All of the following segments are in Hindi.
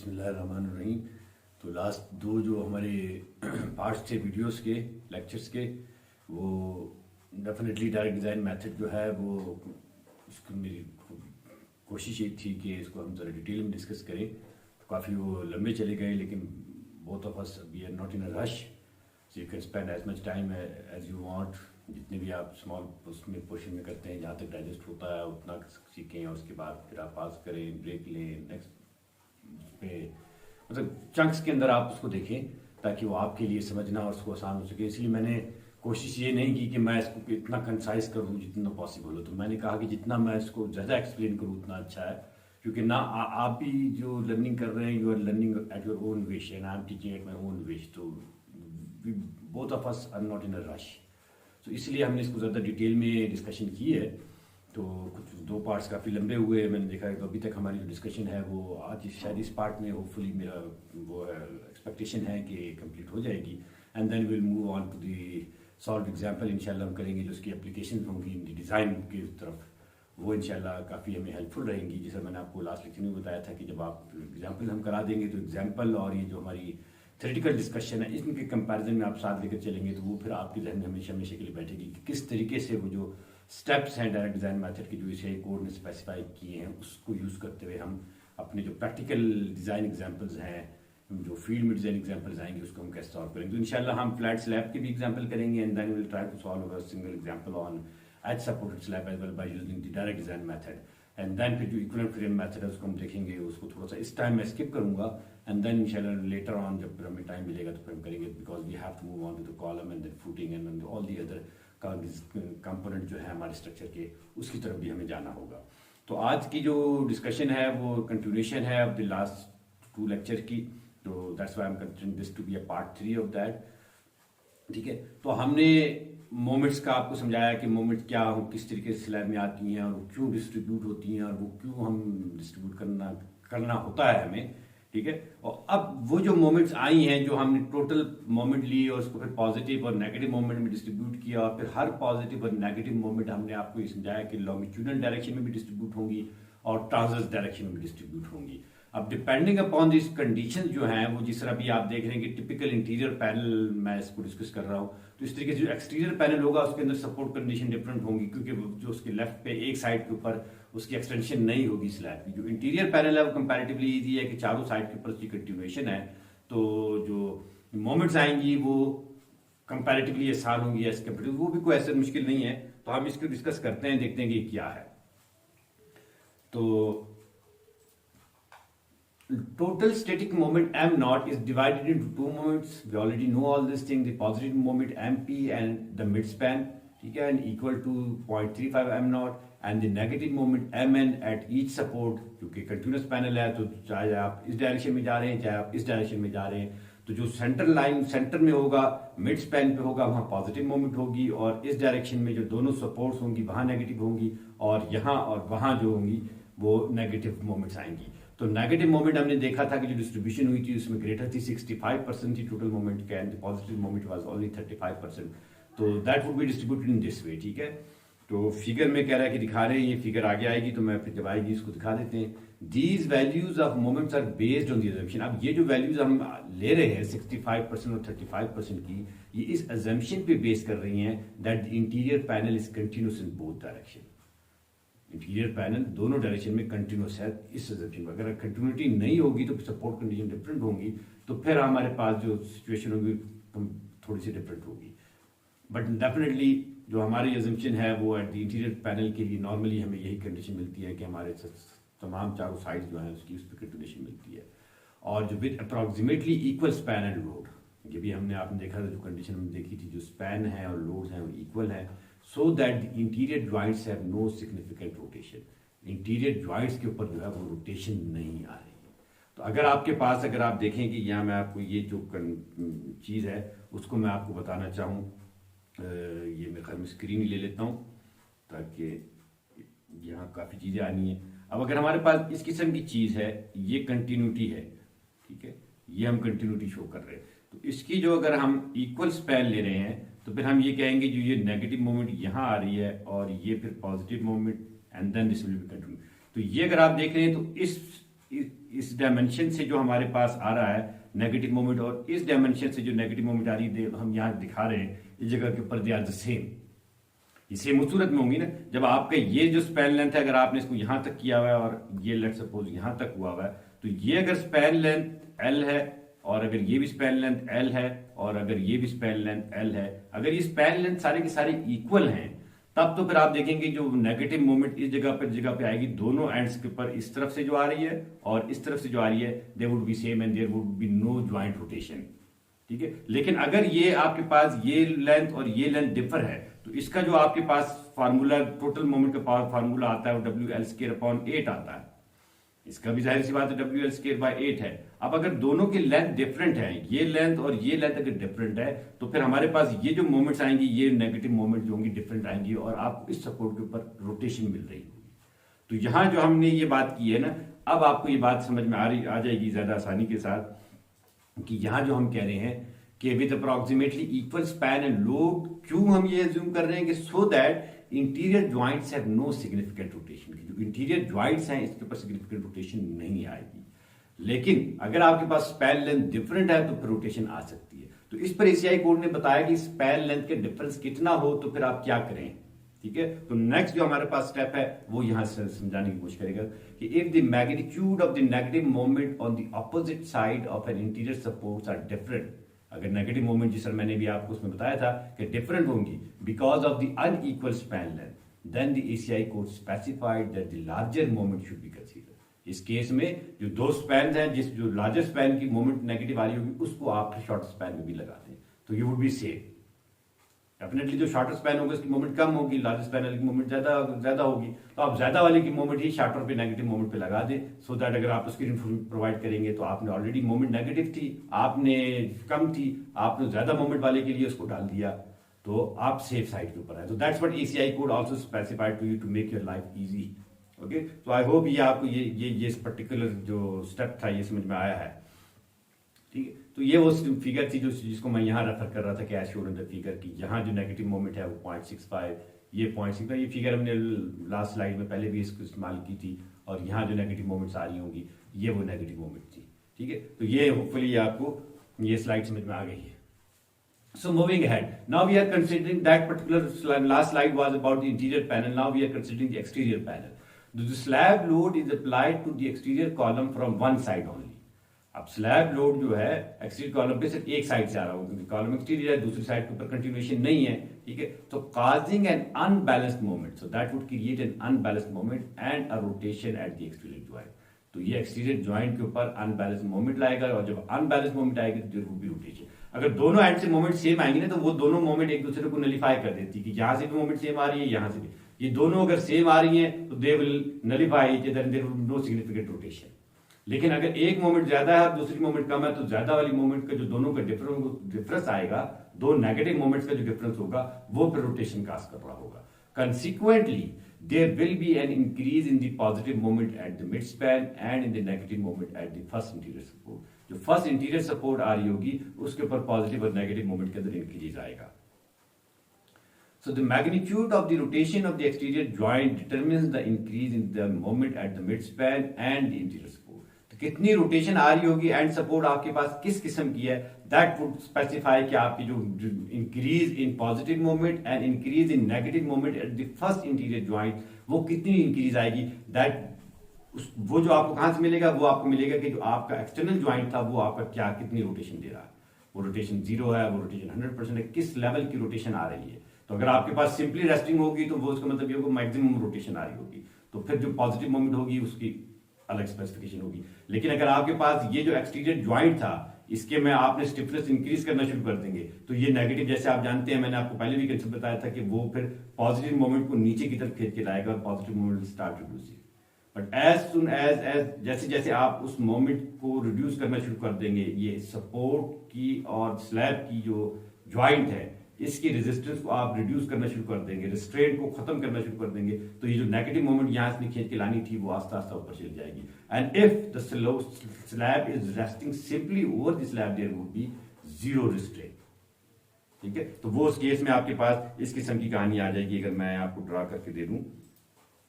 बिस्मिल्लाहिर्रहमानिर्रहीम। तो लास्ट दो जो हमारे पार्ट्स थे वीडियोस के, लेक्चर्स के, वो डेफिनेटली डायरेक्ट डिज़ाइन मेथड जो है वो उसको मेरी कोशिश ये थी कि इसको हम ज़रा डिटेल में डिस्कस करें। तो काफ़ी वो लंबे चले गए, लेकिन both of us we are not in a rush, so you can spend as much time as you want. जितने भी आप स्मॉल उसमें पोर्शन में करते हैं, जहाँ तक डाइजेस्ट होता है उतना सीखें, और उसके बाद फिर आप पास करें, ब्रेक लें, नेक्स्ट पे मतलब चंक्स के अंदर आप उसको देखें ताकि वो आपके लिए समझना और उसको आसान हो सके। इसलिए मैंने कोशिश ये नहीं की कि मैं इसको इतना कंसाइज करूँ जितना पॉसिबल हो। तो मैंने कहा कि जितना मैं इसको ज़्यादा एक्सप्लेन करूँ उतना अच्छा है, क्योंकि ना आप भी जो लर्निंग कर रहे हैं, you are learning at your own wish and I am teaching at my own wish. तो both of us are not in a rush, तो इसलिए हमने इसको ज़्यादा डिटेल में डिस्कशन की है। तो कुछ दो पार्ट्स काफ़ी लंबे हुए, मैंने देखा है। तो अभी तक हमारी जो डिस्कशन है वो आज शायद इस पार्ट में होपफुली मेरा वो एक्सपेक्टेशन है कि कंप्लीट हो जाएगी, and then will move on to the solve example. इंशाल्लाह हम करेंगे जो उसकी एप्लीकेशन होंगी डिज़ाइन की तरफ, वो इंशाल्लाह काफ़ी हमें हेल्पफुल रहेंगी। जैसा मैंने आपको लास्ट लेक्चर में बताया था कि जब आप एग्जाम्पल हम करा देंगे तो एग्जाम्पल और ये जो हमारी थ्योरेटिकल डिस्कशन है इनके कंपैरिजन में आप साथ लेकर चलेंगे, तो वो फिर आपके जहन में हमेशा हमेशा के लिए बैठेगी कि किस तरीके से वो जो स्टेप्स हैं डायरेक्ट डिज़ाइन मेथड के जो इसे कोड ने स्पेसिफाई किए हैं उसको यूज़ करते हुए हम अपने जो प्रैक्टिकल डिज़ाइन एग्जांपल्स हैं, जो फील्ड में डिज़ाइन एग्जांपल्स आएंगे, उसको हम कैसे सॉल्व करेंगे। तो इंशाल्लाह हम फ्लैट स्लैब के भी एग्जांपल करेंगे, and then will try to solve a single example on as supported slab as well by using the direct design method. And then फिर जो इक्विवेलेंट फ्रेम मेथड है उसको हम देखेंगे, उसको थोड़ा सा इस टाइम में स्किप करूंगा, एंड देन इंशाल्लाह लेटर ऑन जब हमें टाइम मिलेगा तो फिर हम करेंगे, because we have to move on to the column and then footing and all the other component जो है हमारे स्ट्रक्चर के, उसकी तरफ भी हमें जाना होगा। तो आज की जो डिस्कशन है वो कंटिन्यूशन है of the last two lecture की, तो that's why I am considering this to be a part 3 of that. ठीक है, तो हमने मोमेंट्स का आपको समझाया कि मोमेंट क्या हो, किस तरीके से स्लैब में आती हैं और वो क्यों डिस्ट्रीब्यूट होती हैं और वो क्यों हम डिस्ट्रीब्यूट करना होता है हमें। ठीक है, और अब वो जो मोमेंट्स आई हैं, जो हमने टोटल मोमेंट ली और उसको फिर पॉजिटिव और नेगेटिव मोमेंट में डिस्ट्रीब्यूट किया, और फिर हर पॉजिटिव और नेगेटिव मोमेंट हमने आपको ये समझाया कि लॉन्गिट्यूडनल डायरेक्शन में भी डिस्ट्रीब्यूट होंगी और ट्रांसवर्स डायरेक्शन में भी डिस्ट्रीब्यूट होंगी। अब डिपेंडिंग अपॉन दिस कंडीशन जो हैं, वो जिस तरह भी आप देख रहे हैं कि टिपिकल इंटीरियर पैनल मैं इसको डिस्कस कर रहा हूँ, तो इस तरीके से जो एक्सटीरियर पैनल होगा उसके अंदर सपोर्ट कंडीशन डिफरेंट होंगी, क्योंकि जो उसके लेफ्ट पे एक साइड के ऊपर उसकी एक्सटेंशन नहीं होगी स्लैब की। जो इंटीरियर पैनल है वो कंपैरेटिवली इजी है कि चारों साइड के ऊपर उसकी कंटिन्यूएशन है, तो जो मोमेंट्स आएंगी वो कंपैरेटिवली आसान होंगी एज कंपेयर, वो भी कोई ऐसा मुश्किल नहीं है। तो हम इसको डिस्कस करते हैं, देखते हैं कि क्या है। तो total static moment m naught is divided into two moments. We already know all this thing. The positive moment mp and the midspan, ठीक है, and equal to 0.35 m naught, and the negative moment mn at each support, क्योंकि continuous panel है, तो चाहे आप इस डायरेक्शन में जा रहे हैं चाहे आप इस डायरेक्शन में जा रहे हैं, तो जो सेंटर लाइन सेंटर में होगा, मिड स्पैन पे होगा, वहाँ पॉजिटिव मोमेंट होगी, और इस डायरेक्शन में जो दोनों सपोर्ट्स होंगी वहाँ नेगेटिव होंगी, और यहाँ और वहाँ जो होंगी वो नेगेटिव मोमेंट्स आएंगी। तो नेगेटिव मोमेंट हमने देखा था कि जो डिस्ट्रीब्यूशन हुई थी उसमें ग्रेटर थी 65% थी टोटल मोमेंट का, and positive moment was only 35%। तो that would B distributed in this way. ठीक है, तो फिगर में कह रहा है कि दिखा रहे हैं, ये फिगर आगे आएगी तो मैं फिर जब आएगी इसको दिखा देते हैं। These values of moments are based on the assumption. अब ये जो वैल्यूज हम ले रहे हैं 65% और 35% की, ये इस अजम्पशन पे बेस कर रही हैं that the interior panel is continuous in both direction. Interior panel दोनों डायरेक्शन में कंटिन्यूस है इस अजम्पशन में। अगर कंटिन्यूटी नहीं होगी तो सपोर्ट कंडीशन डिफरेंट होंगी, तो फिर हमारे पास जो सिचुएशन होगी थोड़ी सी डिफरेंट होगी। बट डेफिनेटली जो हमारी अजम्पशन है वो एट द इंटीरियर पैनल के लिए नॉर्मली हमें यही कंडीशन मिलती है कि हमारे तमाम चारों साइड जो है उसकी उस पर कंडीशन मिलती है, और जो with approximately equal span and load, ये भी आपने देखा था, जो कंडीशन हमने देखी थी, जो स्पैन है और लोड है वो इक्वल है, so that the interior joints have no significant rotation. Interior joints के ऊपर जो है वो रोटेशन नहीं आ रही है। तो अगर आपके पास, अगर आप देखें कि यहाँ मैं आपको ये जो चीज़ है उसको मैं आपको बताना चाहूँ, ये मेरे ख्याल में स्क्रीन ही ले लेता हूँ ताकि यहाँ काफ़ी चीज़ें आनी है। अब अगर हमारे पास इस किस्म की चीज़ है, ये कंटिन्यूटी है, ठीक है, ये हम कंटिन्यूटी शो कर रहे हैं, तो इसकी जो अगर हम इक्वल स्पैन ले रहे हैं तो फिर हम ये कहेंगे जो ये नेगेटिव मोमेंट यहाँ आ रही है और ये फिर positive moment, and then this will be continue. तो ये अगर आप देख रहे हैं तो इस डायमेंशन से जो हमारे पास आ रहा है नेगेटिव मोमेंट और इस डायमेंशन से जो नेगेटिव मोमेंट आ रही है हम यहाँ दिखा रहे हैं इस जगह के ऊपर दे आर द सेम। ये सेम उस सूरत में होंगी ना जब आपका ये जो स्पैन लेंथ है अगर आपने इसको यहाँ तक किया हुआ है और ये लेट सपोज यहाँ तक हुआ है तो ये अगर स्पैन लेंथ एल है और अगर ये भी स्पैन लेंथ एल है और अगर ये भी स्पैन लेंथ एल है, अगर ये स्पैन लेंथ सारे के सारे इक्वल हैं तब तो फिर आप देखेंगे जो नेगेटिव मोमेंट इस जगह पे आएगी दोनों एंड्स के ऊपर इस तरफ से जो आ रही है और इस तरफ से जो आ रही है they would be same and there would be no joint rotation. ठीक है, लेकिन अगर ये आपके पास ये लेंथ और ये लेंथ डिफर है तो इसका जो आपके पास फार्मूला टोटल मोमेंट का पावर फार्मूला आता है वो डब्ल्यू एल स्क्वायर अपॉन 8 आता है। इसका भी जाहिर सी बात है डब्ल्यू एल स्क्वायर बाय 8 है। अब अगर दोनों की लेंथ डिफरेंट है, ये लेंथ और ये लेंथ अगर डिफरेंट है तो फिर हमारे पास ये जो मोमेंट्स आएंगी ये नेगेटिव मोमेंट जो होंगी डिफरेंट आएंगी और आपको इस सपोर्ट के ऊपर रोटेशन मिल रही होगी। तो यहां जो हमने ये बात की है ना, अब आपको ये बात समझ में आ जाएगी ज्यादा आसानी के साथ कि यहां जो हम कह रहे हैं कि with approximately equal span and load, क्यों हम ये अज्यूम कर रहे हैं कि so that interior joints have no significant rotation, की जो इंटीरियर ज्वाइंट्स हैं इसके ऊपर सिग्निफिकेंट रोटेशन नहीं आएगी। लेकिन अगर आपके पास स्पैन लेंथ डिफरेंट है तो फिर रोटेशन आ सकती है। तो इस पर एसीआई कोड ने बताया कि स्पैन लेंथ के डिफरेंस कितना हो तो फिर आप क्या करें। ठीक है, तो नेक्स्ट जो हमारे पास स्टेप है वो यहां से समझाने की कोशिश करेगा कि if the magnitude of the negative moment on the opposite side of an interior supports are different, अगर नेगेटिव मोमेंट जी सर मैंने भी आपको उसमें बताया था कि डिफरेंट होंगी because of the unequal span length, then the ACI code specified that the larger moment should be considered. इस केस में जो दो स्पैन हैं जिस जो लार्जर स्पैन की मोमेंट नेगेटिव आ रही होगी उसको आप शॉर्ट स्पैन में भी लगा दें तो you would be safe. Definitely जो शॉर्टर स्पैन होगा उसकी मोमेंट कम होगी, लार्जर स्पैन वाली की मोमेंट ज्यादा होगी, तो आप ज्यादा वाले की मोमेंट ही शॉर्टर पे नेगेटिव मोमेंट पे लगा दें सो दैट अगर आप उसकी प्रोवाइड करेंगे तो आपने ऑलरेडी मोमेंट नेगेटिव थी, आपने कम थी, आपने ज्यादा मोमेंट वाले के लिए उसको डाल दिया तो आप सेफ साइड के ऊपर है। तो that's what ACI code also specified to you to make your life easy. Okay, तो आई होप ये आपको ये पर्टिकुलर जो स्टेप था ये समझ में आया है। ठीक है, तो ये वो फिगर थी जो जिसको मैं यहाँ रेफर कर रहा था कि as shown in the figure की यहाँ जो नेगेटिव मोमेंट है वो 0.65, ये 0.65, ये फिगर हमने लास्ट स्लाइड में पहले भी इसको इस्तेमाल की थी और यहाँ जो नेगेटिव मोमेंट्स आ रही होंगी ये वो नेगेटिव मोमेंट थी। ठीक है, तो ये होपफुली आपको ये स्लाइड समझ में आ गई है। So moving ahead, now we are considering that particular slide, last slide was about the interior panel. Now we are considering the exterior panel. The slab load is applied to the exterior column from one side only. अब स्लैब लोड जो है एक्सटीरियर कॉलम पे सिर्फ एक साइड से आ रहा होगा क्योंकि कॉलम एक्सटीरियर है, दूसरी साइड के ऊपर कंटिन्यूएशन नहीं है। ठीक है, तो causing N unbalanced moment, so that would create an unbalanced moment and a rotation at the exterior joint. तो ये एक्सटीरियर ज्वाइंट के ऊपर अनबैलेंस्ड मोमेंट लाएगा और जब अनबैलेंस्ड मोमेंट आएगी तो देयर वुड बी रोटेशन। अगर दोनों एंड से मोमेंट सेम आएंगे ना तो वो दोनों मोमेंट एक दूसरे को नलिफाई कर देती है कि यहाँ से भी मोमेंट सेम आ रही है, यहाँ से भी, ये दोनों अगर सेम आ रही है तो they will nullify each other, there will be no significant rotation. लेकिन अगर एक मोमेंट ज्यादा है और दूसरी मोमेंट कम है तो ज्यादा वाली मोमेंट का जो दोनों का डिफरेंस आएगा, दो नेगेटिव मोमेंट्स का जो डिफरेंस होगा वो फिर रोटेशन कास्ट कर रहा होगा। Consequently, there will be an increase in the positive moment at the midspan and in the negative moment at the first interior support. जो फर्स्ट इंटीरियर सपोर्ट आ रही होगी उसके ऊपर पॉजिटिव और नेगेटिव मोमेंट के अंदर इंक्रीज आएगा। So the magnitude of the rotation of the exterior joint determines the increase in the moment at the midspan and the interior support. तो कितनी रोटेशन आ रही होगी एंड सपोर्ट आपके पास किस किस्म की है, दैट वुड स्पेसिफाई कि आपकी जो increase in positive moment and increase in negative moment at the first interior joint वो कितनी इंक्रीज आएगी। दैट वो जो आपको कहां से मिलेगा, वो आपको मिलेगा कि जो आपका एक्सटर्नल ज्वाइंट था वो आपका क्या कितनी रोटेशन दे रहा है, वो रोटेशन 0 है, वो रोटेशन 100% है, किस लेवल की रोटेशन आ रही है। तो अगर आपके पास सिंपली रेस्टिंग होगी तो वो उसका मतलब ये होगा मैक्सिमम रोटेशन आ रही होगी, तो फिर जो पॉजिटिव मोमेंट होगी उसकी अलग स्पेसिफिकेशन होगी। लेकिन अगर आपके पास ये जो एक्सटीरियर ज्वाइंट था इसके में आपने स्टिफनेस इंक्रीज करना शुरू कर देंगे तो ये नेगेटिव, जैसे आप जानते हैं मैंने आपको पहले भी कंसेप्ट बताया था कि वो फिर पॉजिटिव मोमेंट को नीचे की तरफ खींच के लाएगा और positive moment will start reducing. But as soon as जैसे जैसे आप उस मोमेंट को रिड्यूस करना शुरू कर देंगे, ये सपोर्ट की और स्लैब की जो ज्वाइंट है इसकी रेजिस्टेंस को आप रिड्यूस करना शुरू कर देंगे, रिस्ट्रेंट को खत्म करना शुरू कर देंगे, तो ये जो नेगेटिव मोमेंट यहां से खींच के लानी थी वो आस्ता आस्ता ऊपर चली जाएगी। And if the slab is resting simply over the slab there would be zero restraint. ठीक है, तो वो उस केस में आपके पास इस किस्म की कहानी आ जाएगी। अगर मैं आपको ड्रा करके दे दूं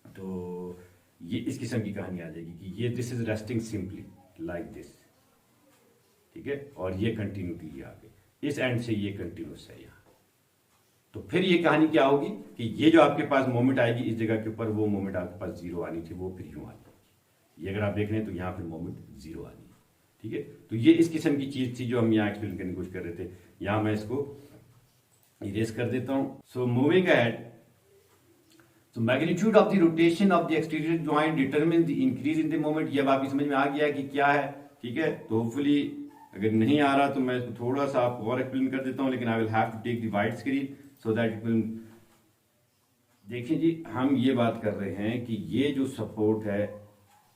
तो ये इस किस्म की कहानी आ जाएगी कि ये this is resting simply like this, ठीक है, और ये कंटिन्यूटी आ गई, इस एंड से ये कंटिन्यूस है यहाँ। तो फिर ये कहानी क्या होगी कि ये जो आपके पास मोमेंट आएगी इस जगह के ऊपर, वो मोमेंट आपके पास जीरो आनी थी, वो फिर यूं आ जाएगी। ये अगर आप देख रहे हैं तो यहाँ फिर मोमेंट जीरो आनी है, ठीक है। तो ये इस किस्म की चीज थी जो हम यहाँ एक्सप्लेन करने की कोशिश कर रहे थे। यहाँ मैं इसको इरेज कर देता हूँ। So moving ahead, so magnitude of the rotation of the exterior joint determines the increase in the moment। ये अब आपकी समझ में आ गया कि क्या है, ठीक है। तो होपफुली अगर नहीं आ रहा तो मैं इसको थोड़ा सा आपको और एक्सप्लेन कर देता हूँ, लेकिन I will have to take the wide screen so that it will. देखिए जी, हम ये बात कर रहे हैं कि ये जो सपोर्ट है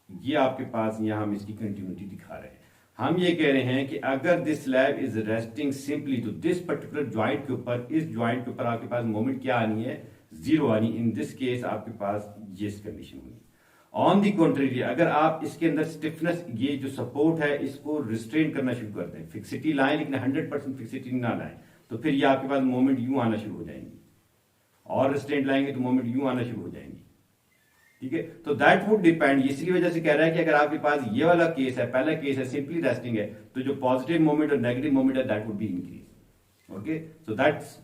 ये आपके पास, यहाँ हम इसकी कंटिन्यूटी दिखा रहे हैं। हम ये कह रहे हैं कि अगर this slab is resting simply तो दिस पर्टिकुलर ज्वाइंट के ऊपर, इस ज्वाइंट के ऊपर आपके पास मोमेंट क्या आनी है, जीरो आनी। इन दिस केस आपके पास ये कंडीशन होगी। ऑन दी कॉन्ट्रेरी, अगर आप इसके अंदर स्टिफनेस, ये जो सपोर्ट है इसको रिस्ट्रेन करना शुरू करते हैं, फिक्सिटी लाएं लेकिन 100% फिक्सिटी ना लाएं, तो फिर ये आपके पास मोमेंट यूं आना शुरू हो जाएंगी, और रिस्ट्रेंट लाएंगे तो मोमेंट यूं आना शुरू हो जाएंगी, ठीक है। तो दैट वुड डिपेंड, इसी वजह से कह रहा है कि अगर आपके पास ये वाला केस है, पहला केस है सिंपली रेस्टिंग है, तो जो पॉजिटिव मोमेंट और नेगेटिव मोमेंट है that would be increase. Okay, so that's,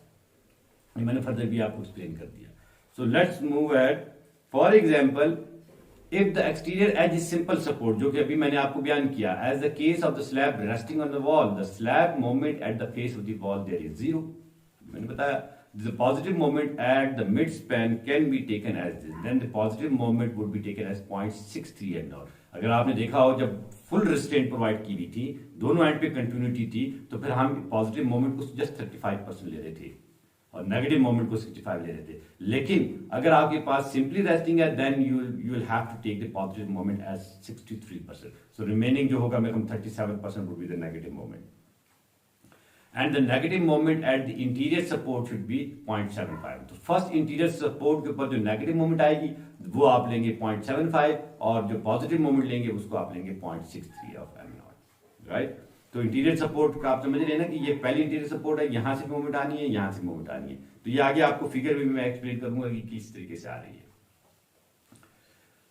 मैंने फर्दर भी आपको एक्सप्लेन कर दिया। So let's move at, for example if the exterior edge is simple support, जो कि अभी मैंने आपको बयान किया, as the case of the slab resting on the wall, the slab moment at the face of the wall there is zero. मैंने बताया the positive moment at the mid span can be taken as this, then the positive moment would be taken as 0.63 mNr। अगर आपने देखा हो जब फुल रिस्ट्रेंट प्रोवाइड की हुई थी, दोनों एंड पे कंटिन्यूटी थी, तो फिर हम पॉजिटिव मोमेंट को जस्ट 35% ले रहे थे और नेगेटिव मोमेंट को 65 ले रहे थे। लेकिन अगर आपके पास सिंपली रेस्टिंग है then you will have to take the positive moment as 63%। So remaining जो होगा मेरे 37% would be the negative moment, and the negative moment at the interior support should be 0.75। तो फर्स्ट इंटीरियर सपोर्ट के ऊपर जो नेगेटिव मोमेंट आएगी वो आप लेंगे 0.75, और जो पॉजिटिव मोमेंट लेंगे उसको आप लेंगे 0.63 ऑफ m0, राइट। तो इंटीरियर सपोर्ट का आप समझ रहे हैं ना कि ये पहली इंटीरियर सपोर्ट है, यहां से मोमेंट आनी है, यहां से मोमेंट आनी है। तो ये आगे आपको फिगर में मैं एक्सप्लेन करूंगा कि किस तरीके से आ रही है।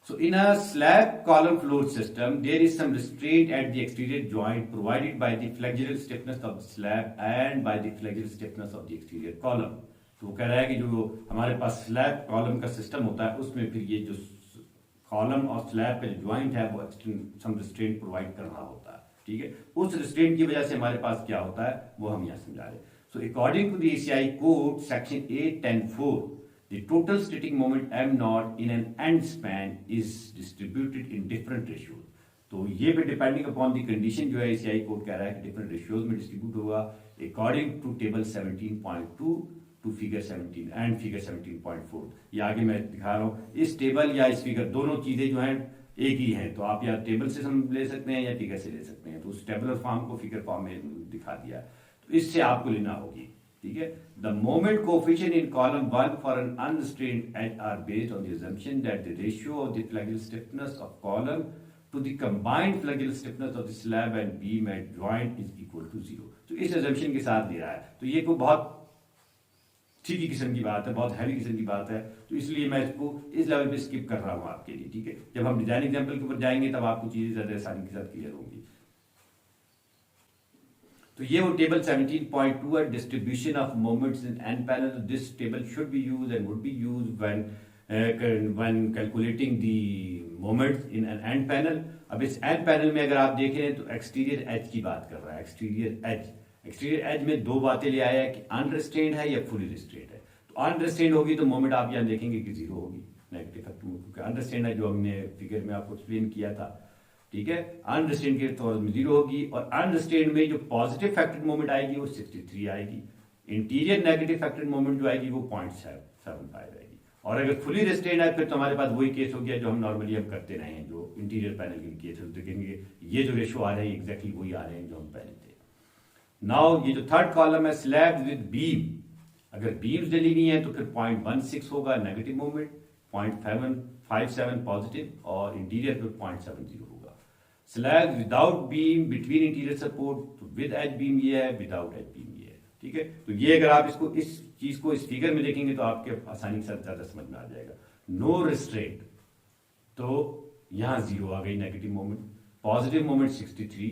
So in a slab column floor system, there is some restraint at the exterior joint provided by the flexural stiffness of the slab and by the flexural stiffness of the exterior column। तो वो कह रहा है कि जो हमारे पास स्लैब कॉलम का सिस्टम होता है उसमें फिर ये जो कॉलम और स्लैब का जो ज्वाइंट है वो सम रिस्ट्रेंट प्रोवाइड कर रहा होता है, ठीक है। उस रिस्ट्रेंट की वजह से हमारे पास क्या होता है वो हम यहाँ समझा रहे हैं। So according to the ACI code section 810(4), the total static moment m naught in an end span is distributed in different ratios। तो ये भी डिपेंडिंग अपॉन दी कंडीशन जो है एसीआई कोड कह रहा है कि डिफरेंट रेशियोज में डिस्ट्रीब्यूट होगा according to table 17.2 to figure 17 and figure 17.4। ये आगे मैं दिखा रहा हूँ, इस टेबल या इस फिगर दोनों चीजें जो हैं एक ही हैं, तो आप या टेबल से ले सकते हैं या फिगर से ले सकते हैं। तो उस टेबलर फॉर्म को फिगर फॉर्म में दिखा दिया, तो इससे आपको लेना होगी, ठीक है। The moment coefficient in column 1 for an unrestrained edge are based on the assumption that the ratio of the flexural stiffness of column to the combined flexural stiffness of the slab and beam at joint is equal to 0। तो इस assumption के साथ दे रहा है, तो ये कोई बहुत ठीक किस्म की बात है, बहुत हैवी किस्म की बात है, तो इसलिए मैं इसको इस लेवल पे स्किप कर रहा हूँ आपके लिए, ठीक है। जब हम डिजाइन एग्जाम्पल के ऊपर जाएंगे तब आपको चीजें ज्यादा आसानी के साथ क्लियर होंगी। तो ये वो टेबल 17.2 है, distribution of moments in and panel. This table should be used and would be used when calculating the moments in an and panel. अब इस एंड पैनल में अगर आप देखें तो एक्सटीरियर एज की बात कर रहा है, एक्सटीरियर एज में दो बातें ले आया है कि अनरिस्ट्रेन्ड है या फुली रिस्ट्रेन्ड है। तो अनरिस्ट्रेन्ड होगी तो मोमेंट आप यहाँ देखेंगे कि जीरो होगी, नेगेटिव फैक्टर, क्योंकि अनरिस्ट्रेन्ड है जो हमने फिगर में आपको एक्सप्लेन किया था, ठीक है। अनरिस्ट्रेन्ड के तौर में जीरो होगी, और अनरिस्ट्रेन्ड में जो पॉजिटिव फैक्टर्ड मोमेंट आएगी वो 63 आएगी। इंटीरियर नेगेटिव फैक्टर्ड मोमेंट जो आएगी वो 0.75 आएगी। और अगर फुली रिस्ट्रेन्ड है फिर तो हमारे पास वही केस हो गया जो हम नॉर्मली हम करते रहे हैं, जो इंटीरियर पैनल के केस है, देखेंगे ये जो रेशो आ रहे हैं एग्जैक्टली वही आ रहे हैं जो हम पहले थे। नाउ ये जो थर्ड कॉलम है स्लैब विद बीम, अगर बीम्स डली हुई है तो फिर 0.16 होगा नेगेटिव मोमेंट, 0.57 पॉजिटिव, और इंटीरियर पे 0.70 होगा। Slab without beam between interior support, तो विद एज बीम ये है, विदाउट एज बीम ये है, ठीक है। तो ये अगर आप इसको इस चीज को इस फिगर में देखेंगे तो आपके आसानी के साथ ज्यादा समझ में आ जाएगा। नो रिस्ट्रेंट, तो यहाँ 0 आ गई नेगेटिव मोमेंट, पॉजिटिव मोमेंट 63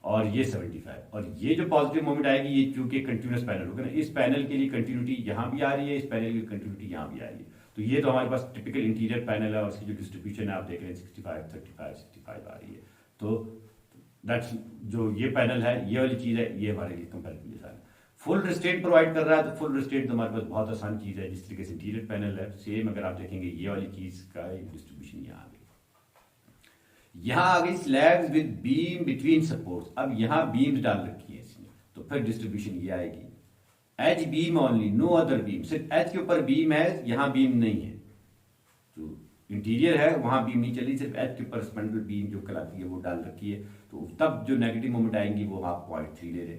और ये 75। और ये जो पॉजिटिव मोमेंट आएगी ये क्योंकि कंटिन्यूस पैनल होगा ना, इस पैनल के लिए कंटिन्यूटी यहाँ भी आ रही है, इस पैनल की कंटिन्यूटी यहाँ भी आ रही है। तो ये तो हमारे पास टिपिकल इंटीरियर पैनल है और उसकी जो डिस्ट्रीब्यूशन है आप देख रहे हैं 65 35 65 आ रही है। तो दैट्स जो ये पैनल है, ये वाली चीज़ है, ये हमारे लिए कंपेरेटिवली आसान है। फुल रिस्ट्रेंट प्रोवाइड कर रहा है तो फुल रिस्ट्रेंट तो हमारे पास बहुत आसान चीज़ है। जिस तरीके से इंटीरियर पैनल है सेम, अगर आप देखेंगे ये वाली चीज़ का डिस्ट्रीब्यूशन यहाँ आ गई। यहाँ आ गई slabs with beam between supports. अब यहाँ बीम डाल रखी है इसने, तो फिर डिस्ट्रीब्यूशन ये आएगी each beam only, no other beam. सिर्फ एच के ऊपर बीम है, यहाँ बीम नहीं है। जो इंटीरियर है वहां बीम नहीं चली, सिर्फ एच के ऊपर स्पैंडल बीम जो कहलाती है वो डाल रखी है। तो तब जो नेगेटिव मोमेंट आएंगी वो आप 0.3 ले रहे।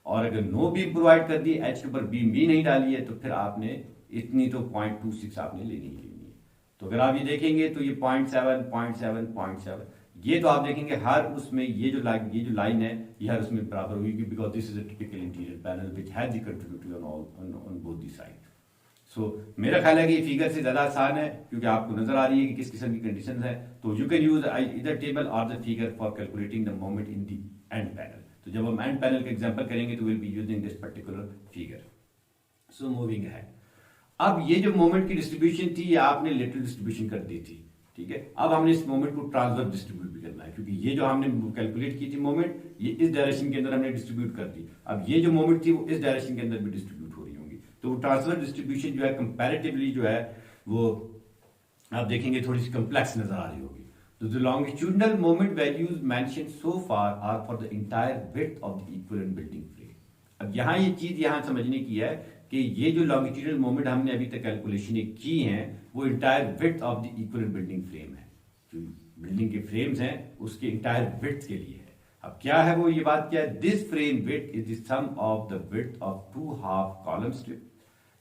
और अगर नो बीम प्रोवाइड कर दी, एच के ऊपर बीम भी नहीं डाली है, तो फिर आपने इतनी तो 0.26 आपने लेनी ही लेनी है। तो अगर आप ये देखेंगे तो ये 0.7 0.7 0.7 ये तो आप देखेंगे हर उसमें ये जो लाइन है ये हर उसमें बराबर होगी, because this is a typical interior panel which has the continuity on both the side. So मेरा ख्याल है कि ये फिगर से ज्यादा आसान है क्योंकि आपको नजर आ रही है कि किस किस्म की कंडीशन है। तो यू कैन यूज इधर टेबल और the figure for calculating the moment in the end panel. तो जब हम एंड पैनल का एग्जांपल करेंगे तो will be using this particular figure. So moving है, अब ये जो मोमेंट की डिस्ट्रीब्यूशन थी ये आपने लेटरल डिस्ट्रीब्यूशन कर दी थी, ठीक है। अब हमने इस मोमेंट को ट्रांसवर्स डिस्ट्रीब्यूट भी करना है, क्योंकि ये जो हमने कैलकुलेट की थी मोमेंट ये इस डायरेक्शन के अंदर हमने डिस्ट्रीब्यूट कर दी। अब ये जो मोमेंट थी वो इस डायरेक्शन के अंदर भी डिस्ट्रीब्यूट हो रही होंगी। तो ट्रांसवर्स डिस्ट्रीब्यूशन जो है कंपैरेटिवली जो है वो आप देखेंगे थोड़ी सी कम्प्लेक्स नजर आ रही होगी। तो the longitudinal moment values mentioned so far are for the entire width of the equivalent building frame. अब यहाँ ये चीज यहाँ समझने की है कि ये जो लॉन्गिट्यूडनल मोमेंट हमने अभी तक कैलकुलेशन की हैं वो entire width of the equivalent building frame है। जो बिल्डिंग के फ्रेम्स हैं उसके इंटायर विड्थ के लिए है। अब क्या है वो, ये बात क्या है, this frame width is the sum of the width of 2 half column strip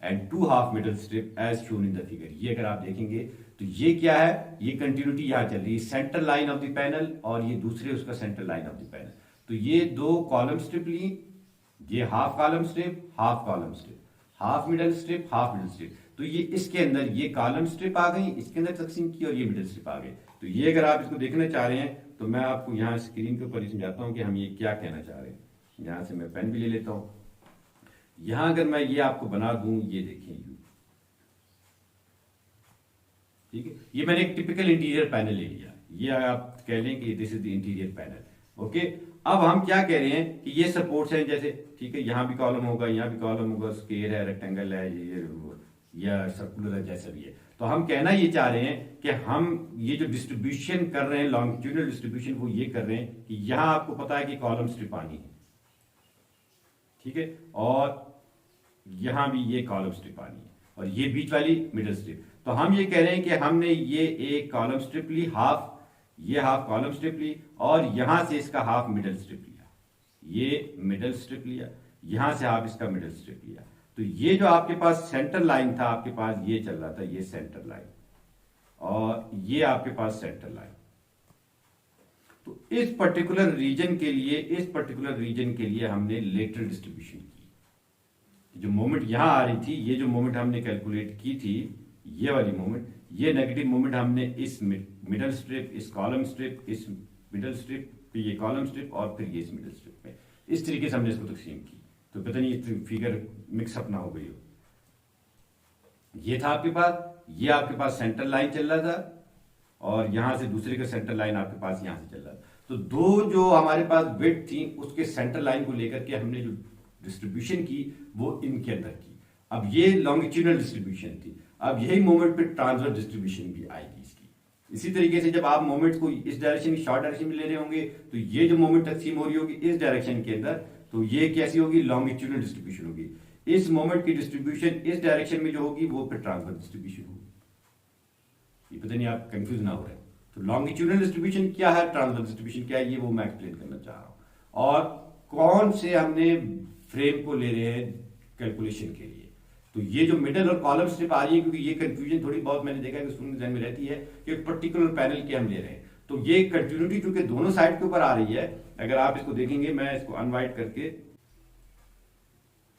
and 2 half middle strip as shown in the figure. ये अगर आप देखेंगे तो ये क्या है, ये कंटिन्यूटी यहाँ चल रही है, centre line of the panel और ये दूसरे उसका centre line of the panel. तो ये 2 कॉलम स्ट्रिप ली, ये half column strip half column strip, half middle strip half middle strip. तो ये इसके अंदर ये कॉलम स्ट्रिप आ गई, इसके अंदर तकसीम की, और ये मिडल स्ट्रिप आ गई। तो ये अगर आप इसको देखना चाह रहे हैं तो मैं आपको यहाँ स्क्रीन के ऊपर समझाता हूँ कि हम ये क्या कहना चाह रहे हैं। यहाँ से मैं पेन भी ले लेता हूँ। यहाँ अगर मैं ये आपको बना दूं, ये देखिए यू, ठीक है, ये मैंने एक टिपिकल इंटीरियर पैनल ले लिया। ये आप कह लें कि this is the interior panel, okay. अब हम क्या कह रहे हैं कि ये सपोर्ट्स हैं जैसे, ठीक है, यहाँ भी कॉलम होगा, यहाँ भी कॉलम होगा, स्क्वायर है, रेक्टेंगल है, ये या सर्कुलर है, जैसा भी है। तो हम कहना ये चाह रहे हैं कि हम ये जो डिस्ट्रीब्यूशन कर रहे हैं लॉन्गिट्यूडनल डिस्ट्रीब्यूशन वो ये कर रहे हैं कि यहाँ आपको पता है कि कॉलम स्ट्रिप आनी है, ठीक है, और यहां भी ये कॉलम स्ट्रिप आनी है और ये बीच वाली मिडल स्ट्रिप। तो हम ये कह रहे हैं कि हमने ये एक कॉलम स्ट्रिप ली हाफ, ये हाफ कॉलम स्ट्रिप ली और यहां से इसका हाफ मिडल स्ट्रिप लिया, ये मिडल स्ट्रिप लिया, यहां से हाफ इसका मिडल स्ट्रिप लिया। तो ये जो आपके पास सेंटर लाइन था, आपके पास ये चल रहा था, ये सेंटर लाइन, और ये आपके पास सेंटर लाइन। तो इस पर्टिकुलर रीजन के लिए हमने लेटरल डिस्ट्रीब्यूशन की। जो मोमेंट यहां आ रही थी, ये जो मोमेंट हमने कैलकुलेट की थी, ये वाली मोमेंट, ये नेगेटिव मोमेंट हमने इस मिडल स्ट्रिप, इस कॉलम स्ट्रिप, इस मिडल स्ट्रिप, फिर ये कॉलम स्ट्रिप और फिर ये इस मिडल स्ट्रिप में, इस तरीके से हमने इसको तकसीम की। तो पता नहीं फिगर मिक्सअप ना हो गई हो। ये था आपके पास, ये आपके पास सेंटर लाइन चल रहा था और यहां से दूसरे का सेंटर लाइन आपके पास यहां से चल रहा था। तो दो जो हमारे पास विड्थ थी उसके सेंटर लाइन को लेकर के हमने जो डिस्ट्रीब्यूशन की वो इनके अंदर की। अब ये लॉन्गिट्यूडनल डिस्ट्रीब्यूशन थी, अब यही मोमेंट पे ट्रांसवर्स डिस्ट्रीब्यूशन भी आएगी इसकी। इसी तरीके से जब आप मोमेंट को इस डायरेक्शन शॉर्ट डायरेक्शन में ले रहे होंगे तो ये जो मोमेंट तकसीम हो रही होगी इस डायरेक्शन के अंदर, तो ये कैसी होगी, लॉन्गिट्यूडनल डिस्ट्रीब्यूशन होगी। इस मोमेंट की डिस्ट्रीब्यूशन इस डायरेक्शन में जो होगी वो फिर ट्रांसवर्स डिस्ट्रीब्यूशन होगी। ये पता नहीं आप कंफ्यूज ना हो रहे। तो लॉन्गिट्यूडनल डिस्ट्रीब्यूशन क्या है, ट्रांसवर्स डिस्ट्रीब्यूशन क्या है, ये वो मैं एक्सप्लेन करना चाह रहा हूं। और कौन से हमने फ्रेम को ले रहे हैं कैलकुलेशन के लिए। तो ये जो मिडल और कॉलम स्ट्रिप आ रही है, क्योंकि ये कंफ्यूजन थोड़ी बहुत मैंने देखा है कि स्टूडेंट ध्यान में रहती है कि पर्टिकुलर पैनल के हम ले रहे हैं। तो ये कंटिन्यूटी चूंकि दोनों साइड के ऊपर आ रही है, अगर आप इसको देखेंगे, मैं इसको अनवाइट करके,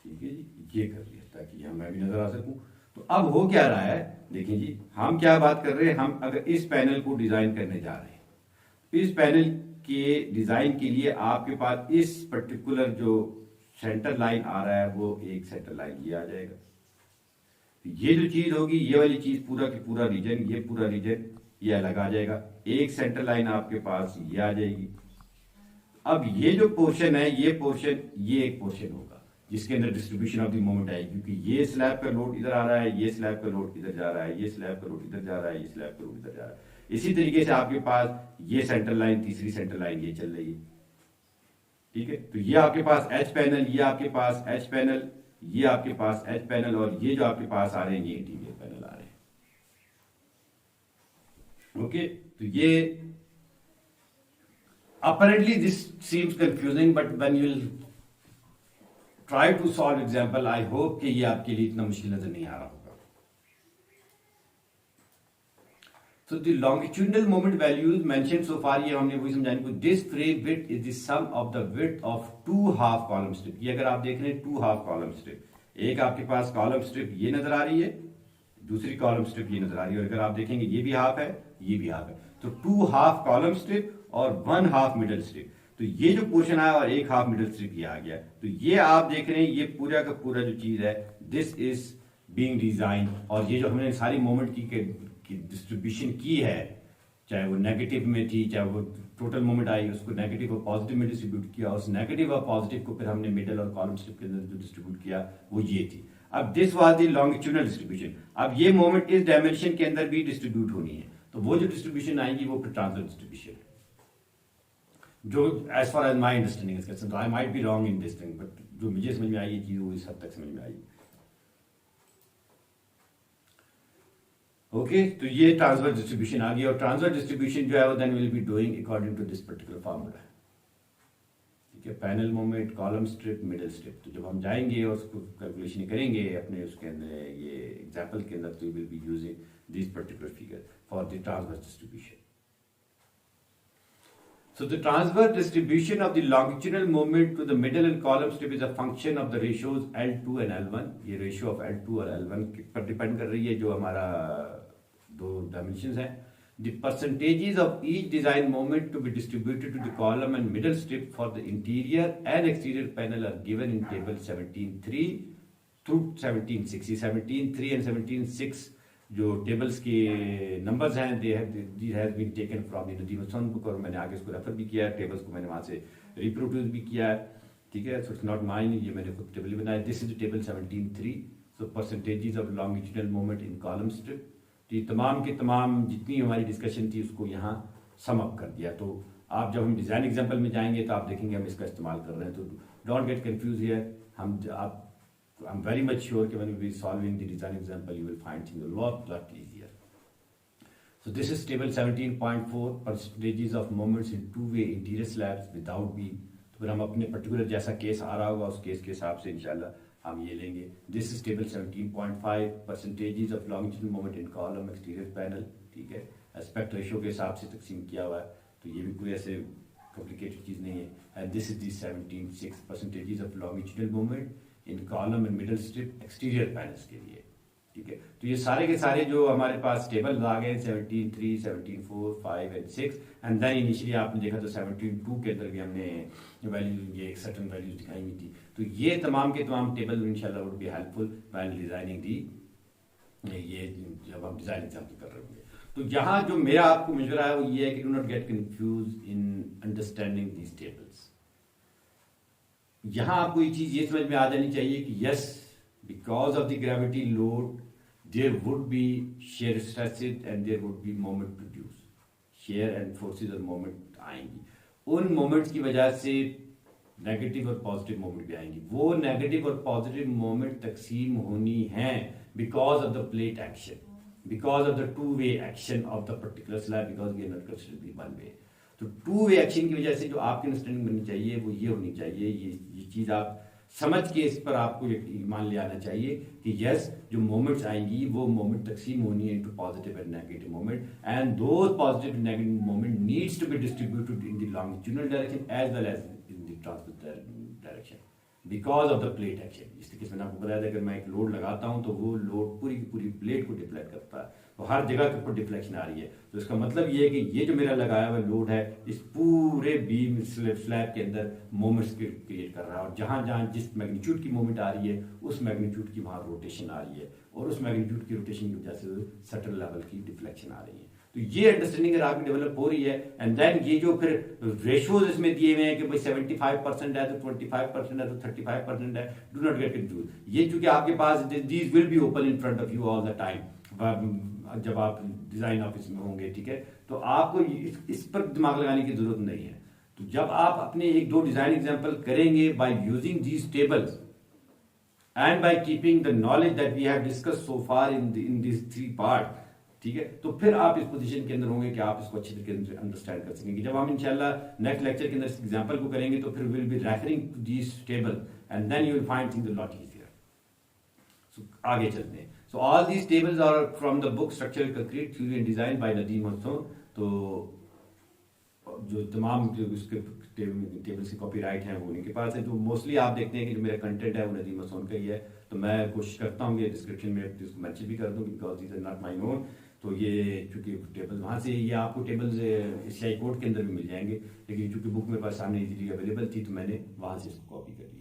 ठीक है जी, ये कर लिया ताकि यहाँ मैं भी नजर आ सकूं। तो अब हो क्या रहा है, देखिए जी, हम क्या बात कर रहे हैं, हम अगर इस पैनल को डिजाइन करने जा रहे हैं, इस पैनल के डिजाइन के लिए आपके पास इस पर्टिकुलर जो सेंटर लाइन आ रहा है वो एक सेंटर लाइन ये आ जाएगा। ये जो चीज होगी, ये वाली चीज पूरा की पूरा रीजन, ये पूरा रीजन ये अलग आ जाएगा। एक सेंटर लाइन आपके पास ये आ जाएगी। अब ये जो पोर्शन है, ये पोर्शन, ये एक पोर्शन होगा जिसके अंदर डिस्ट्रीब्यूशन ऑफ द मोमेंट आएगी, क्योंकि ये स्लैब का लोड इधर आ रहा है, ये स्लैब का लोड इधर जा रहा है, ये स्लैब का लोड इधर जा रहा है, ये स्लैब का लोड इधर जा रहा है। इसी तरीके से आपके पास ये सेंटर लाइन, तीसरी सेंटर लाइन ये चल रही है, ठीक है। तो ये आपके पास एच पैनल, ये आपके पास एच पैनल, ये आपके पास एच पैनल, और ये जो आपके पास आ रहे हैं ये इंटीरियर पैनल आ रहे हैं। ओके, तो ये apparently this seems confusing, but when you will try to solve example, I hope कि ये आपके लिए इतना मुश्किल नजर नहीं आ रहा होगा। So the longitudinal moment values mentioned so far, ये हमने वही समझाने को, this frame width is the sum of the width of two half column strip। ये अगर आप देख रहे हैं two half column strip, एक आपके पास कॉलम स्ट्रिप ये नजर आ रही है, दूसरी कॉलम स्ट्रिप ये नजर आ रही है, और अगर आप देखेंगे ये भी हाफ है, ये भी हाफ है, तो टू हाफ कॉलम स्ट्रिप और वन हाफ मिडल स्ट्रिप। तो ये जो पोर्शन आया और एक हाफ मिडल स्ट्रिप ये आ गया। तो ये आप देख रहे हैं, ये पूरा का पूरा जो चीज है, दिस इज बीइंग डिजाइन। और ये जो हमने सारी मोमेंट की डिस्ट्रीब्यूशन की है, चाहे वो नेगेटिव में थी, चाहे वो टोटल मोमेंट आई उसको नेगेटिव और पॉजिटिव में डिस्ट्रीब्यूट किया, उस नेगेटिव और पॉजिटिव को फिर हमने मिडल और कॉलम स्ट्रिप के अंदर जो डिस्ट्रीब्यूट किया वो ये थी। अब this was the longitudinal distribution. अब ये मोमेंट इस डायमेंशन के अंदर भी डिस्ट्रीब्यूट होनी है, तो वो जो डिस्ट्रीब्यूशन आएगी वो फिर ट्रांसफर डिस्ट्रीब्यूशन है, जो as far as my understanding is concerned, I might be wrong in this thing, but जो मुझे समझ में आई ये चीज वो इस हद तक समझ में आई। ओके, तो ये ट्रांसफर डिस्ट्रीब्यूशन आ गई, और ट्रांसफर डिस्ट्रीब्यूशन जो है वो then will be doing according to this particular formula, ठीक है। Panel moment, column strip, middle strip. तो जब हम जाएंगे और उसको कैलकुलेशन करेंगे अपने उसके अंदर ये एग्जांपल के अंदर, तो we will be using this particular figure for the transfer distribution. So the transverse distribution of the longitudinal moment to the middle and column strip is a function of the ratios L2 and L1। ये रेशियो ऑफ L2 और L1 पर डिपेंड कर रही है, जो हमारा दो डायमेंशंस हैं। The percentages of each design moment to be distributed to the column and middle strip for the interior and exterior panel are given in table 17.3 through 17.6। 17.3 and 17.6 जो टेबल्स के नंबर्स हैं, they has been taken from the Nadeem Hasan book, और मैंने आगे इसको रेफर भी किया है, टेबल्स को मैंने वहां से रिप्रोड्यूस भी किया है, ठीक है। सो इट्स नॉट माइन, ये मैंने खुद टेबल बनाया। This is table 17.3। So percentages of longitudinal moment in column strip. तो ये तमाम के तमाम जितनी हमारी डिस्कशन थी उसको यहाँ सम अप कर दिया। तो आप जब हम डिजाइन एग्जाम्पल में जाएंगे तो आप देखेंगे हम इसका इस्तेमाल कर रहे हैं, तो don't get confuse here. I'm very much sure that when we be solving the design example, you will find things a lot easier. So this is table 17.4, percentages of moments in two-way interior slabs without beam। तो फिर हम अपने पर्टिकुलर जैसा केस आ रहा होगा उस केस के हिसाब से इंशाल्लाह हम ये लेंगे। This is table 17.5, percentages of longitudinal moment in column exterior panel, ठीक है। एस्पेक्ट रेशियो के हिसाब से तकसीम किया हुआ है, तो ये भी कोई ऐसे कॉम्प्लिकेटेड चीज नहीं है। And this is the 17.6, percentages of longitudinal moment in column and middle strip exterior panels के लिए, ठीक है। तो ये सारे के सारे जो हमारे पास टेबल आ गए 17.3, 17.4, 5 एंड 6, एंड देन इनिशियली आपने देखा तो 17.2 के अंदर भी हमने वैल्यू, ये एक सर्टेन वैल्यूज दिखाई हुई थी। तो ये तमाम के तमाम टेबल इंशाल्लाह would be helpful while designing the, ये जब हम डिजाइन एग्जाम्पल कर रहे होंगे। तो यहाँ जो मेरा आपको मशवरा है वो ये है कि do not get confuse in understanding these tables. यहां आपको ये चीज ये समझ में आ जानी चाहिए कि yes, because of the gravity load there would be shear stresses and there would be moment produce, shear and forces और मोमेंट आएंगी। उन मोमेंट्स की वजह से नेगेटिव और पॉजिटिव मोमेंट भी आएंगी। वो नेगेटिव और पॉजिटिव मोमेंट तकसीम होनी है because of the plate action, because of the two way action of the particular slab, because we are not considering one way. तो टू वे एक्शन की वजह से जो आपकी अंडरस्टैंडिंग बननी चाहिए वो ये होनी चाहिए, ये चीज आप समझ के इस पर आपको ईमान ले आना चाहिए कि यस, जो मोमेंट्स आएंगी वो मोमेंट तकसीम होनी है into positive and negative moment, and those positive and negative moment needs to be distributed in the longitudinal direction as well as in the transverse direction. Because of the plate action. जिस तरीके से मैंने आपको बताया था, अगर मैं एक लोड लगाता हूँ तो वो लोड पूरी की पूरी प्लेट को डिफ्लेक्ट करता है, तो हर जगह के ऊपर डिफ्लेक्शन आ रही है। तो इसका मतलब ये है कि ये जो मेरा लगाया हुआ लोड है इस पूरे बीम स्लैब के अंदर मोमेंट्स क्रिएट कर रहा है, और जहाँ जहाँ जिस मैग्नीट्यूड की मोमेंट आ रही है उस मैग्नीट्यूड की वहाँ रोटेशन आ रही है, और उस मैग्नीट्यूड की रोटेशन की वजह से सटल लेवल की डिफ्लेक्शन आ रही है। तो ये अंडरस्टैंडिंग अगर आपकी डेवलप हो रही है, एंड देन ये जो फिर रेशियोज इसमें दिए हुए हैं कि भाई 75% है तो 25% है तो 35% है, डू नॉट गेट कंफ्यूज। ये चूंकि आपके पास these will be open in front of you all the time जब आप डिजाइन ऑफिस में होंगे, ठीक है, तो आपको इस पर दिमाग लगाने की जरूरत नहीं है। तो जब आप अपने एक दो डिजाइन एग्जांपल करेंगे by using these tables and by keeping the knowledge that we have discuss so far in this 3 part, ठीक है, तो फिर आप इस पोजीशन के अंदर होंगे कि आप इसको अच्छी तरीके से अंडरस्टैंड कर सकेंगे। जब हम इंशाल्लाह नेक्स्ट लेक्चर के अंदर इस एग्जांपल को करेंगे तो फिर will be referring to this table and then you will find things a lot easier. So आगे चलते हैं। So all these tables are from the book structural concrete theory and design by Nadeem Hasan. तो जो तमाम उसके टेबल्स की कॉपीराइट हैं वो उन्हीं के पास है। जो मोस्टली आप देखते हैं कि जो मेरा कंटेंट है वो नदीम हसन का ही है, तो मैं कोशिश करता हूँ कि डिस्क्रिप्शन में इसको मेंशन भी कर दूँ because these are not my own. तो ये चूंकि टेबल वहाँ से, ये आपको टेबल्स एशियाई कोड के अंदर भी मिल जाएंगे, लेकिन चूंकि बुक मेरे पास सामने इजीली अवेलेबल थी तो मैंने वहाँ से इसको कॉपी कर लिया।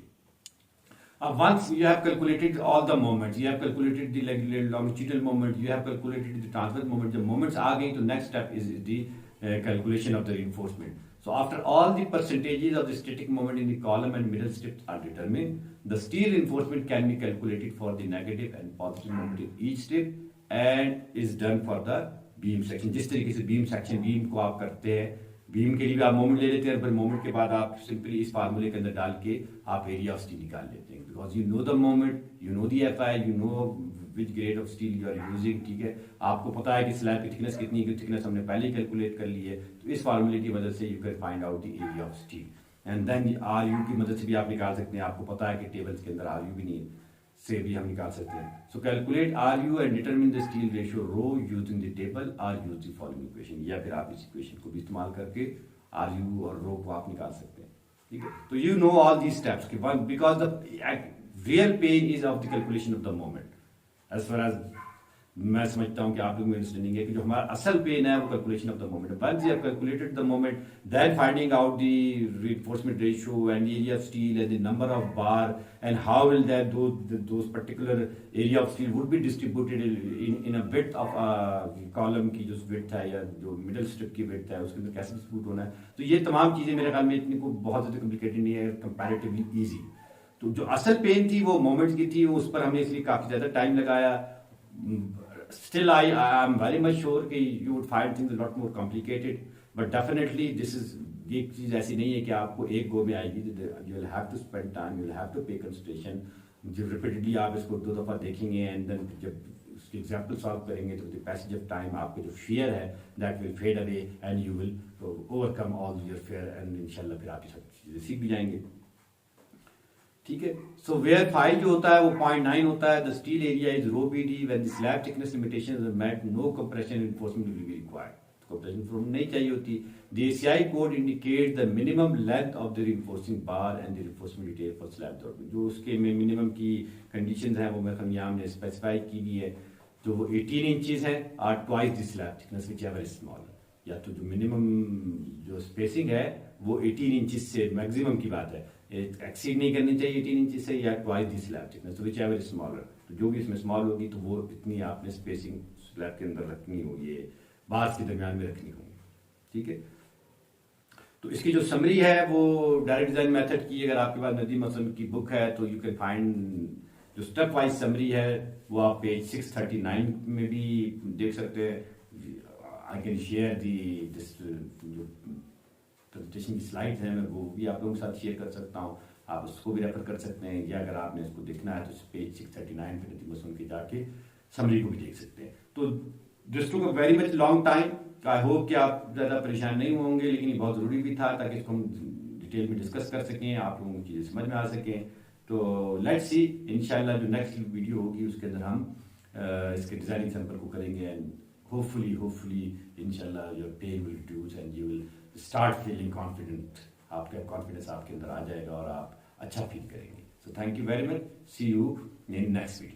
अब once you have calculated all the moments, you have calculated the longitudinal moment, you have calculated the transverse moment, जब मोमेंट्स आ गई तो next step is the calculation of the reinforcement. So after all the percentages of the static moment in the column and middle strips are determined, the steel reinforcement can be calculated for the negative and positive moment in each strip and is done for the beam section. जिस तरीके से beam section, beam को आप करते हैं, beam के लिए भी आप मोमेंट ले लेते हैं, फिर मोमेंट के बाद आप सिंपली इस फार्मूले के अंदर डाल के आप एरिया ऑफ स्टील निकाल लेते हैं, because you know the moment, you know the F I, you know which grade of steel you are using, ठीक है, आपको पता है कि स्लैब की थिकनेस कितनी है, थिकनेस हमने पहले ही कैलकुलेट कर ली है। तो इस फार्मूले की मदद से you can find out the area of steel and then R U की मदद से भी आप निकाल सकते हैं। आपको पता है कि टेबल्स के अंदर आर यू भी नहीं है, से भी हम निकाल सकते हैं। So calculate R U and determine the steel ratio rho using the table or use the following equation, या फिर आप इस इक्वेशन को भी इस्तेमाल करके आर यू और रो को आप निकाल सकते हैं, ठीक है। तो you know all these steps के बाद, because the real pain is of the calculation of the moment. As far as मैं समझता हूं कि आप लोग में अंडरस्टैंडिंग है कि जो हमारा असल पेन है वो calculation of the moment. Once you have calculated the moment, then finding out the reinforcement ratio and area of steel and the number of bar and how will that those particular area of steel would be distributed in a width of column की जो width है या जो middle strip की width है उसके अंदर कैसे डिस्ट्रीब्यूट होना है। तो ये तमाम चीजें मेरे ख्याल में इतनी को बहुत ज्यादा कॉम्प्लिकेटेड नहीं है, कंपैरेटिवली ईजी। तो जो असल पेन थी वो मोमेंट्स की थी, उस पर हमने इसलिए काफी ज्यादा टाइम लगाया। Still, I am very much sure कि you would find things a lot more complicated, but definitely this is, ये चीज़ ऐसी नहीं है कि आपको एक गो में आएगी। You will have to spend time, you will have to pay concentration। जब repeatedly आप इसको 2 दफ़ा देखेंगे and then जब उसके एग्जाम्पल सॉल्व करेंगे तो the passage of time आपका जो fear है that will fade away and you will overcome all your fear and इंशाल्लाह फिर आप ये सब चीज़ें सीख भी जाएंगे, ठीक है। सो वेयर 5 जो होता है वो 0.9 होता है। The steel area is rho b d when the slab thickness limitations are met, no compression reinforcement will be required. Compression reinforcement नहीं चाहिए होती। The ACI code indicate the minimum length of the reinforcing bar and the reinforcement detail for slab dot, जो उसके में मिनिमम की कंडीशंस हैं वो मैं यहाँ हमने स्पेसिफाई की गई है। तो वो 18 इंचेस है और twice the slab thickness which ever is small, या तो जो मिनिमम जो स्पेसिंग है वो 18 इंचेस से मैक्सिमम की बात है, एक्सीड नहीं करनी चाहिए 18 इंच से, या ट्वाइस दी स्लैब थिकनेस, तो विच एवर इज स्मॉलर। तो जो भी इसमें स्मॉल होगी तो वो इतनी आपने स्पेसिंग स्लैब के अंदर रखनी होगी, ये बार्स के दरमियान में रखनी होगी, ठीक है। तो इसकी जो समरी है वो डायरेक्ट डिजाइन मेथड की, अगर आपके पास नदीम हसन की बुक है तो यू कैन फाइंड जो स्टेप वाइज समरी है वो आप पेज 639 में भी देख सकते हैं। आई कैन शेयर दी जो प्रेजेंटेशन की स्लाइड्स हैं मैं वो भी आप लोगों के साथ शेयर कर सकता हूँ, आप उसको भी रेफर कर सकते हैं, या अगर आपने इसको देखना है तो पेज 639 पे नदीम हसन के जाके समरी को भी देख सकते हैं। तो this took a very much long time. I hope कि आप ज़्यादा परेशान नहीं होंगे, लेकिन ये बहुत ज़रूरी भी था ताकि इसको हम डिटेल में डिस्कस कर सकें, आप लोगों को चीज़ें समझ में आ सकें। तो लेट्स सी, इंशाल्लाह जो नेक्स्ट वीडियो होगी उसके अंदर हम इसके डिज़ाइनिंग सैंपल को करेंगे एंड होपफुली इंशाल्लाह your pain will reduce and you will start feeling confident. आपका कॉन्फिडेंस आपके अंदर आ जाएगा और आप अच्छा फील करेंगे। So thank you very much. See you in next video.